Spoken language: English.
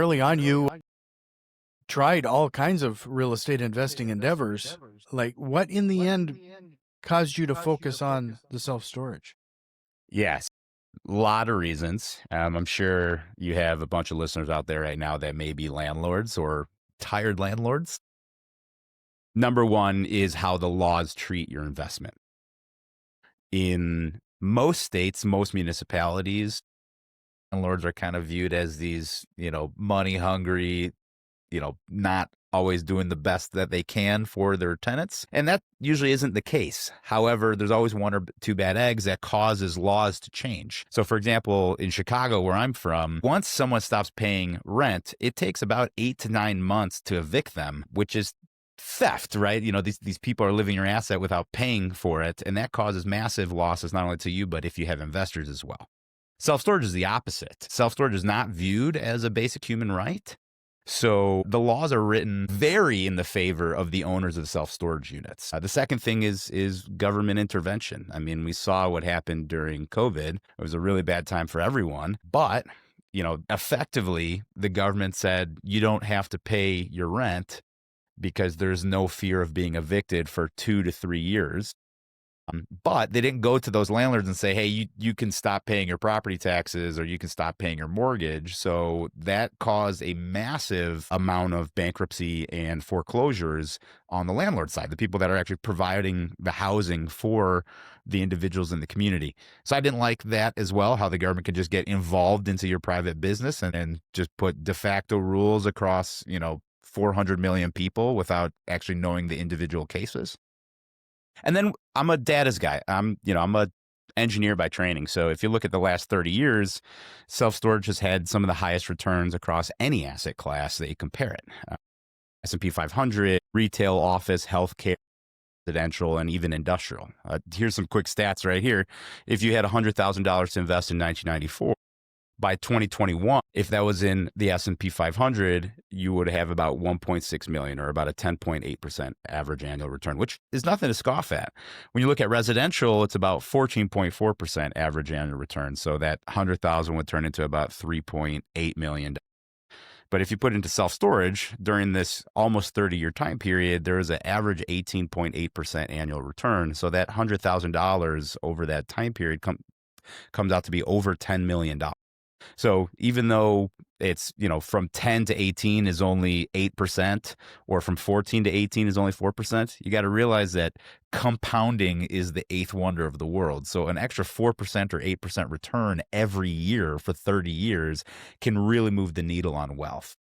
Early on, you tried all kinds of real estate investing endeavors. Like, what in the end caused you to focus on the self-storage? Yes, a lot of reasons. I'm sure you have a bunch of listeners out there right now that may be landlords or tired landlords. Number one is how the laws treat your investment. In most states, most municipalities, landlords are kind of viewed as these, money hungry, not always doing the best that they can for their tenants. And that usually isn't the case. However, there's always one or two bad eggs that causes laws to change. So for example, in Chicago, where I'm from, once someone stops paying rent, it takes about 8 to 9 months to evict them, which is theft, right? These people are living your asset without paying for it. And that causes massive losses, not only to you, but if you have investors as well. Self-storage is the opposite. Self-storage is not viewed as a basic human right. So the laws are written very in the favor of the owners of self-storage units. The second thing is government intervention. I mean, we saw what happened during COVID. It was a really bad time for everyone. But, effectively, the government said you don't have to pay your rent because there's no fear of being evicted for 2 to 3 years. But they didn't go to those landlords and say, hey, you can stop paying your property taxes or you can stop paying your mortgage. So that caused a massive amount of bankruptcy and foreclosures on the landlord side, the people that are actually providing the housing for the individuals in the community. So I didn't like that as well, how the government could just get involved into your private business and just put de facto rules across, 400 million people without actually knowing the individual cases. And then I'm a data's guy. I'm a engineer by training. So if you look at the last 30 years, self-storage has had some of the highest returns across any asset class that you compare it. S&P 500, retail, office, healthcare, residential, and even industrial. Here's some quick stats right here. If you had $100,000 to invest in 1994, by 2021, if that was in the S&P 500, you would have about 1.6 million, or about a 10.8% average annual return, which is nothing to scoff at. When you look at residential, it's about 14.4% average annual return. So that 100,000 would turn into about 3.8 million. But if you put into self-storage during this almost 30-year time period, there is an average 18.8% annual return. So that $100,000 over that time period comes out to be over $10 million. So even though it's, from 10 to 18 is only 8%, or from 14 to 18 is only 4%, you got to realize that compounding is the eighth wonder of the world. So an extra 4% or 8% return every year for 30 years can really move the needle on wealth.